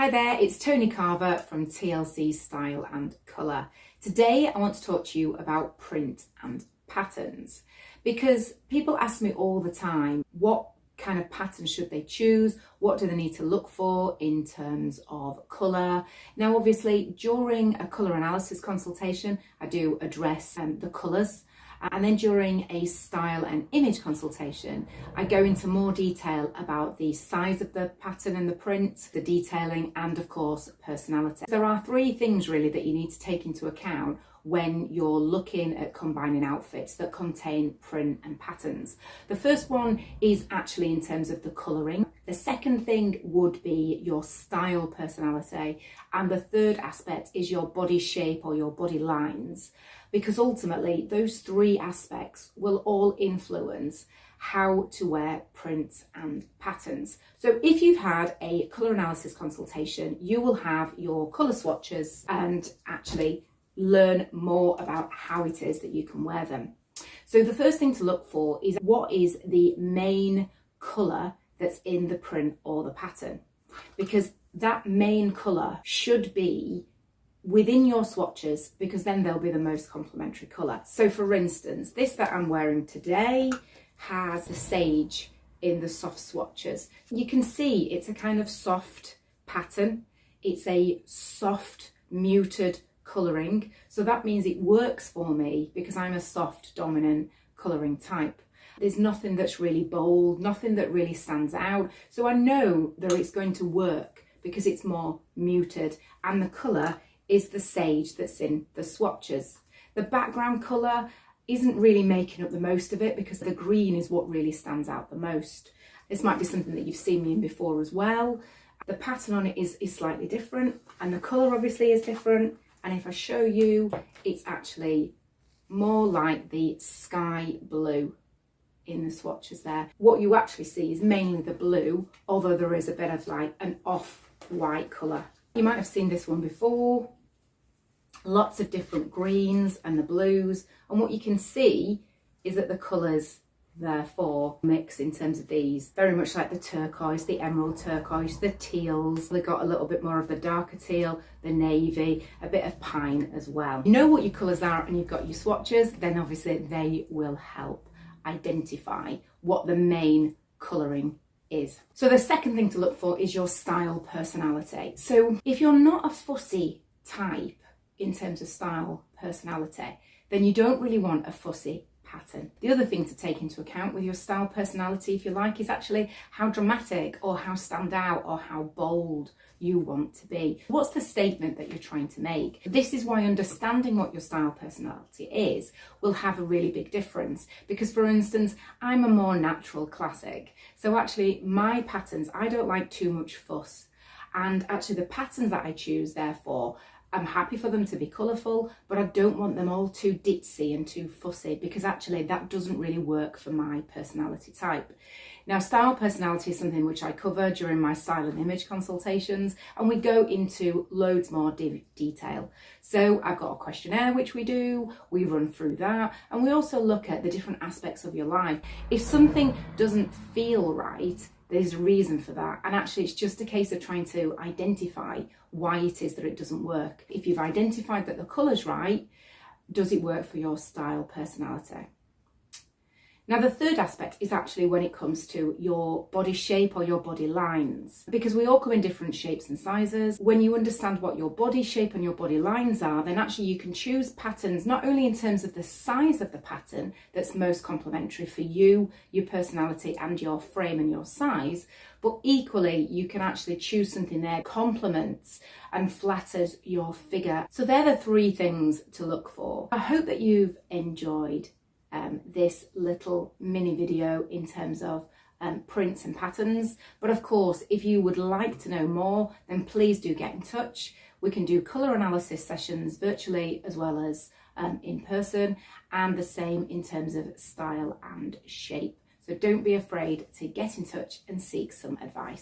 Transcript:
Hi there, it's Toni Carver from TLC Style and Colour. Today I want to talk to you about print and patterns because people ask me all the time what kind of pattern should they choose, what do they need to look for in terms of colour. Now obviously during a colour analysis consultation I do address the colours. And then during a style and image consultation, I go into more detail about the size of the pattern and the print, the detailing, and of course, personality. There are three things really that you need to take into account when you're looking at combining outfits that contain print and patterns. The first one is actually in terms of the colouring. The second thing would be your style personality. And the third aspect is your body shape or your body lines. Because ultimately those three aspects will all influence how to wear prints and patterns. So if you've had a colour analysis consultation, you will have your colour swatches and actually learn more about how it is that you can wear them. So the first thing to look for is what is the main colour that's in the print or the pattern, because that main colour should be within your swatches, because then they'll be the most complementary colour. So for instance, this that I'm wearing today has the sage in the soft swatches. You can see it's a kind of soft pattern. It's a soft muted colouring. So that means it works for me because I'm a soft dominant colouring type. There's nothing that's really bold, nothing that really stands out. So I know that it's going to work because it's more muted, and the colour is the sage that's in the swatches. The background colour isn't really making up the most of it because the green is what really stands out the most. This might be something that you've seen me in before as well. The pattern on it is slightly different, and the colour obviously is different. And if I show you, it's actually more like the sky blue in the swatches there. What you actually see is mainly the blue, although there is a bit of like an off-white colour. You might have seen this one before. Lots of different greens and the blues, and what you can see is that the colours therefore mix in terms of these, very much like the turquoise, the emerald turquoise, the teals. They've got a little bit more of the darker teal, the navy, a bit of pine as well. You know what your colours are and you've got your swatches, then obviously they will help identify what the main colouring is. So the second thing to look for is your style personality. So if you're not a fussy type in terms of style personality, then you don't really want a fussy pattern. The other thing to take into account with your style personality, if you like, is actually how dramatic or how stand out or how bold you want to be. What's the statement that you're trying to make? This is why understanding what your style personality is will have a really big difference, because for instance, I'm a more natural classic. So actually my patterns, I don't like too much fuss. And actually the patterns that I choose, therefore, I'm happy for them to be colourful, but I don't want them all too ditzy and too fussy, because actually that doesn't really work for my personality type. Now, style personality is something which I cover during my style and image consultations, and we go into loads more detail. So I've got a questionnaire which we run through that, and we also look at the different aspects of your life. If something doesn't feel right, there's a reason for that, and actually it's just a case of trying to identify why it is that it doesn't work. If you've identified that the colour's right, does it work for your style personality? Now the third aspect is actually when it comes to your body shape or your body lines, because we all come in different shapes and sizes. When you understand what your body shape and your body lines are, then actually you can choose patterns not only in terms of the size of the pattern that's most complementary for you, your personality and your frame and your size, but equally you can actually choose something that complements and flatters your figure. So they're the three things to look for. I hope that you've enjoyed this little mini video in terms of prints and patterns. But of course, if you would like to know more, then please do get in touch. We can do colour analysis sessions virtually as well as in person, and the same in terms of style and shape. So don't be afraid to get in touch and seek some advice.